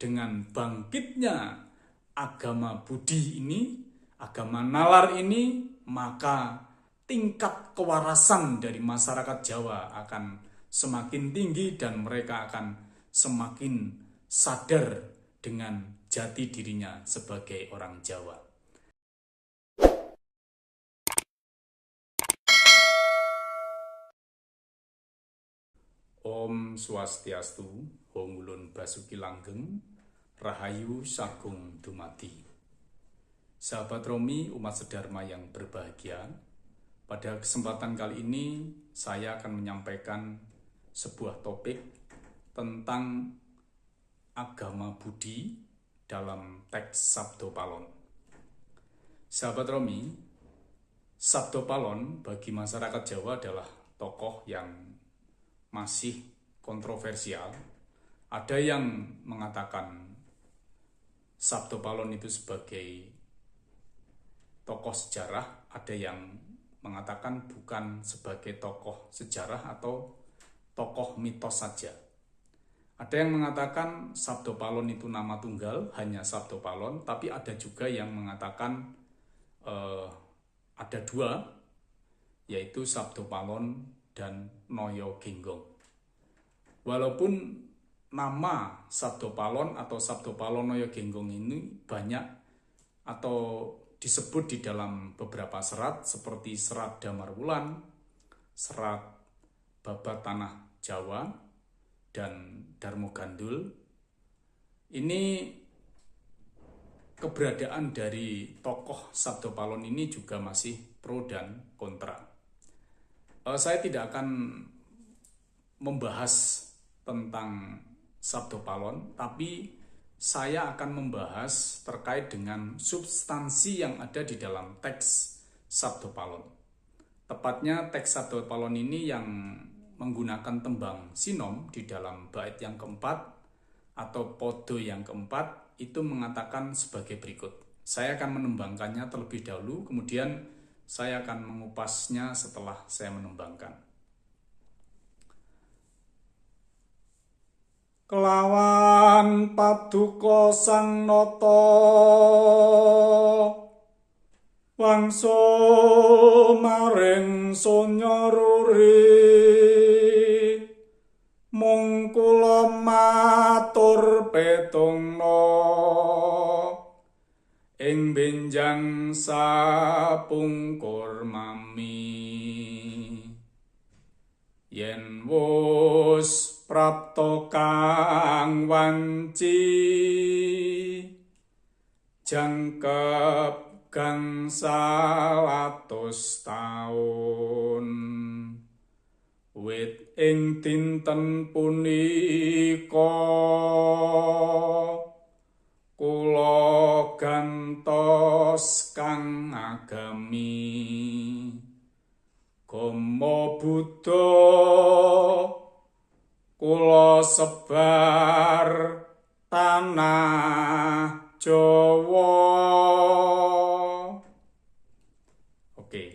dengan bangkitnya agama Budi ini, agama nalar ini, maka tingkat kewarasan dari masyarakat Jawa akan semakin tinggi dan mereka akan semakin sadar dengan jati dirinya sebagai orang Jawa. Om Swastiastu, Hongulun Basuki Langgeng, Rahayu Sagung Dumadi. Sahabat Romi, umat sedharma yang berbahagia, pada kesempatan kali ini saya akan menyampaikan sebuah topik tentang agama Budi dalam teks Sabdo Palon. Sahabat Romi, Sabdo Palon bagi masyarakat Jawa adalah tokoh yang masih kontroversial. Ada yang mengatakan Sabdo Palon itu sebagai tokoh sejarah, ada yang mengatakan bukan sebagai tokoh sejarah atau tokoh mitos saja. Ada yang mengatakan Sabdo Palon itu nama tunggal, hanya Sabdo Palon, tapi ada juga yang mengatakan ada dua, yaitu Sabdo Palon dan Noyo Genggong. Walaupun nama Sabdo Palon atau Sabdo Palon Noyo Genggong ini banyak atau disebut di dalam beberapa serat seperti serat Damar Wulan, serat Babat Tanah Jawa, dan Darmo Gandul. Ini keberadaan dari tokoh Sabdo Palon ini juga masih pro dan kontra. Saya tidak akan membahas tentang Sabdo Palon, tapi saya akan membahas terkait dengan substansi yang ada di dalam teks Sabdo Palon. Tepatnya teks Sabdo Palon ini yang menggunakan tembang sinom di dalam bait yang keempat atau podo yang keempat itu mengatakan sebagai berikut. Saya akan menembangkannya terlebih dahulu, kemudian saya akan mengupasnya setelah saya menembangkan. Kelawan paduka sang nata wangsa maring sonya ruri, mung kula matur petungna ing benjang sapungkur mami, yen wus prapta kang wanci jangkep gangsal atus taun, wit ing dinten punika kula gantos kang agami, Gama Buddha kula sebar tanah Jawa. Oke.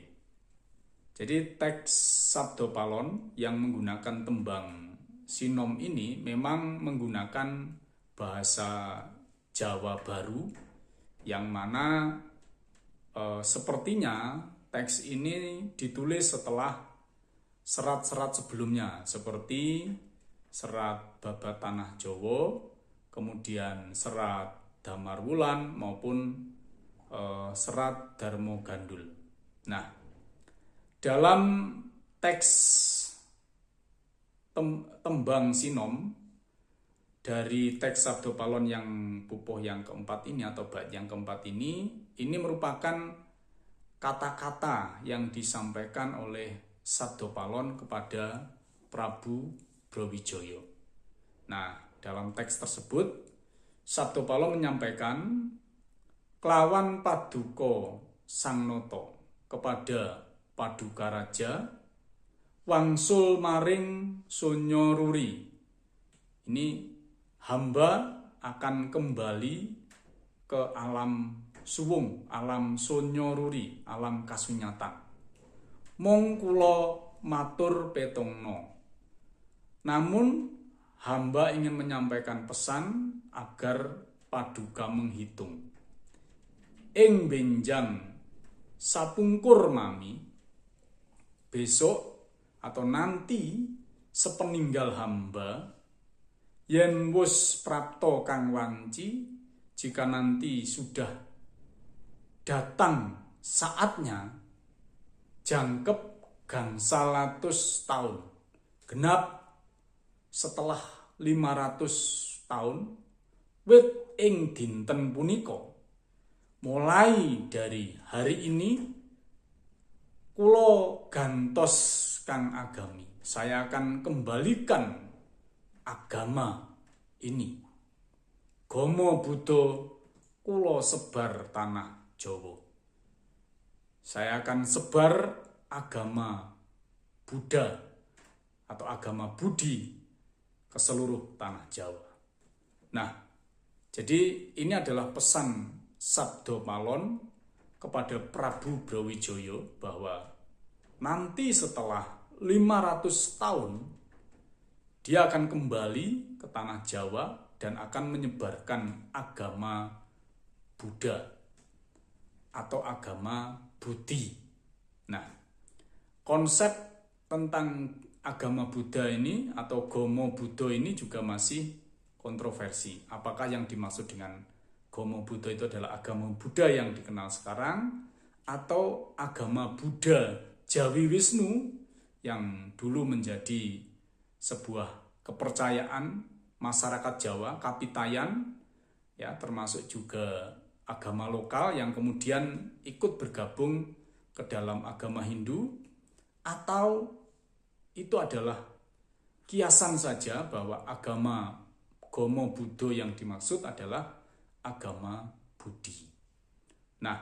Jadi teks Sabdo Palon yang menggunakan tembang sinom ini memang menggunakan bahasa Jawa baru, yang mana sepertinya teks ini ditulis setelah serat-serat sebelumnya seperti serat Babat Tanah Jawa, kemudian serat Damar Wulan maupun serat Darmo Gandul. Nah, dalam teks tembang sinom dari teks Sabdo Palon yang pupuh yang keempat ini atau bait yang keempat ini merupakan kata-kata yang disampaikan oleh Sabdo Palon kepada Prabu Brawijaya. Nah, dalam teks tersebut Sabdo Palon menyampaikan kelawan paduka sang nata kepada paduka raja wangsul maring sonya ruri. Ini hamba akan kembali ke alam suwung, alam sonya ruri, alam kasunyatan. Mung kula matur petungna. Namun hamba ingin menyampaikan pesan agar paduka menghitung. Ing benjang sapungkur mami, besok atau nanti sepeninggal hamba, yen wus prapto kang wanci, jika nanti sudah datang saatnya, jangkep gangsal atus tahun, genap setelah 500 tahun, wit ing dinten punika, mulai dari hari ini, kulo gantos kang agami, saya akan kembalikan agama ini. Gomo Buddha kulo sebar tanah Jawa. Saya akan sebar agama Buddha atau agama Budi ke seluruh tanah Jawa. Nah, jadi ini adalah pesan Sabdo Palon kepada Prabu Brawijaya bahwa nanti setelah 500 tahun dia akan kembali ke tanah Jawa dan akan menyebarkan agama Buddha atau agama Budi. Nah, konsep tentang agama Buddha ini atau Gomo Buddha ini juga masih kontroversi. Apakah yang dimaksud dengan Gomo Buddha itu adalah agama Buddha yang dikenal sekarang atau agama Buddha Jawi Wisnu yang dulu menjadi sebuah kepercayaan masyarakat Jawa, Kapitayan, ya, termasuk juga agama lokal yang kemudian ikut bergabung ke dalam agama Hindu, atau itu adalah kiasan saja bahwa agama Gomo Buddha yang dimaksud adalah agama Budi. Nah,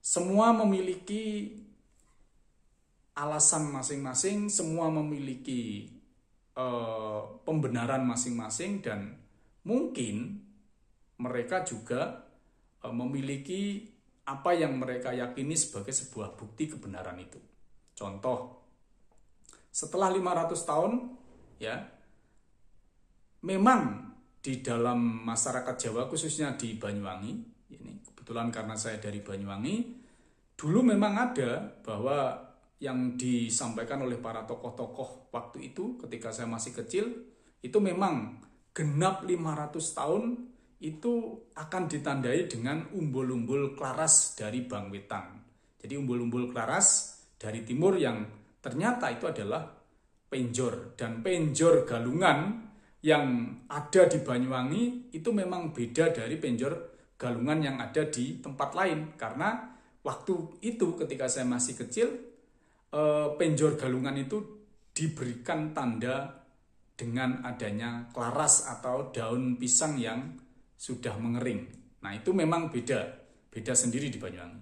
semua memiliki alasan masing-masing, semua memiliki pembenaran masing-masing, dan mungkin mereka juga memiliki apa yang mereka yakini sebagai sebuah bukti kebenaran itu. Contoh, setelah 500 tahun, ya, memang di dalam masyarakat Jawa, khususnya di Banyuwangi, ini kebetulan karena saya dari Banyuwangi, dulu memang ada bahwa yang disampaikan oleh para tokoh-tokoh waktu itu ketika saya masih kecil, itu memang genap 500 tahun itu akan ditandai dengan umbul-umbul klaras dari Bang Wetan. Jadi umbul-umbul klaras dari timur yang ternyata itu adalah penjor, dan penjor Galungan yang ada di Banyuwangi itu memang beda dari penjor Galungan yang ada di tempat lain, karena waktu itu ketika saya masih kecil, penjor Galungan itu diberikan tanda dengan adanya klaras atau daun pisang yang sudah mengering. Nah, itu memang beda sendiri di Banyuwangi.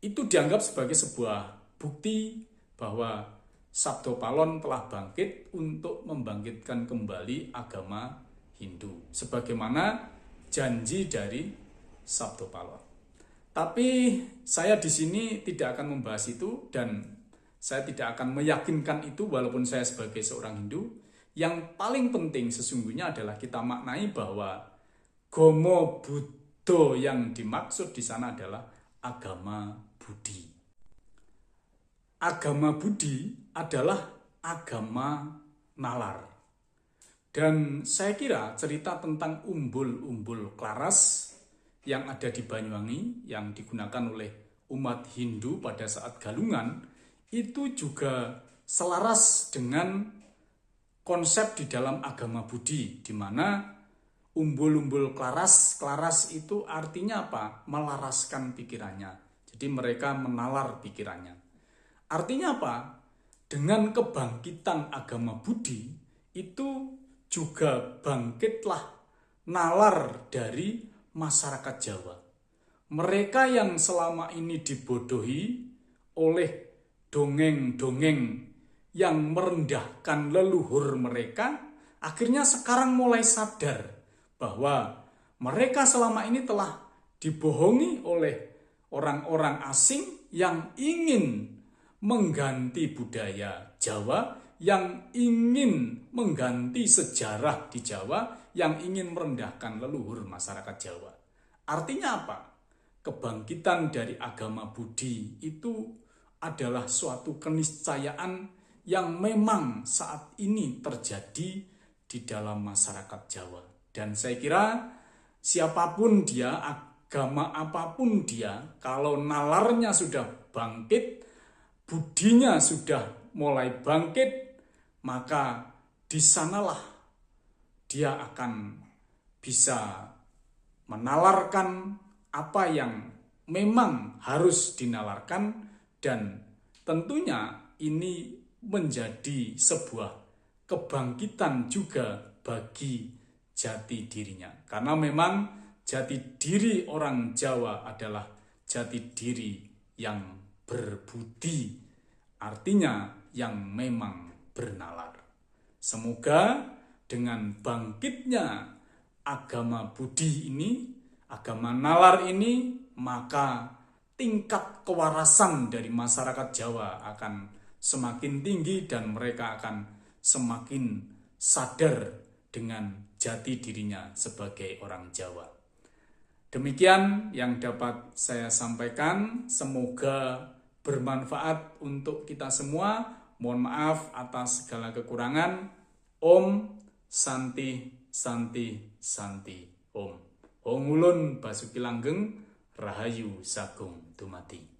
Itu dianggap sebagai sebuah bukti bahwa Sabdo Palon telah bangkit untuk membangkitkan kembali agama Hindu, sebagaimana janji dari Sabdo Palon. Tapi saya di sini tidak akan membahas itu, dan saya tidak akan meyakinkan itu walaupun saya sebagai seorang Hindu. Yang paling penting sesungguhnya adalah kita maknai bahwa Gomo Buddha yang dimaksud di sana adalah agama Budi. Agama Budi adalah agama nalar. Dan saya kira cerita tentang umbul-umbul klaras yang ada di Banyuwangi yang digunakan oleh umat Hindu pada saat Galungan itu juga selaras dengan konsep di dalam agama Budi, di mana umbul-umbul klaras itu artinya apa? Melaraskan pikirannya. Jadi mereka menalar pikirannya. Artinya apa? Dengan kebangkitan agama Budi itu juga bangkitlah nalar dari masyarakat Jawa. Mereka yang selama ini dibodohi oleh dongeng-dongeng yang merendahkan leluhur mereka, akhirnya sekarang mulai sadar bahwa mereka selama ini telah dibohongi oleh orang-orang asing yang ingin mengganti budaya Jawa, yang ingin mengganti sejarah di Jawa, yang ingin merendahkan leluhur masyarakat Jawa. Artinya apa? Kebangkitan dari agama Budi itu adalah suatu keniscayaan yang memang saat ini terjadi di dalam masyarakat Jawa. Dan saya kira siapapun dia, agama apapun dia, kalau nalarnya sudah bangkit, budinya sudah mulai bangkit, maka di sanalah dia akan bisa menalarkan apa yang memang harus dinalarkan, dan tentunya ini menjadi sebuah kebangkitan juga bagi jati dirinya. Karena memang jati diri orang Jawa adalah jati diri yang berbudi, artinya yang memang bernalar. Semoga dengan bangkitnya agama Budi ini, agama nalar ini, maka tingkat kewarasan dari masyarakat Jawa akan semakin tinggi dan mereka akan semakin sadar dengan jati dirinya sebagai orang Jawa. Demikian yang dapat saya sampaikan, semoga bermanfaat untuk kita semua. Mohon maaf atas segala kekurangan. Om Santi Santi Santi Om. Hongulun Basuki Langgeng Rahayu Sagung Dumati.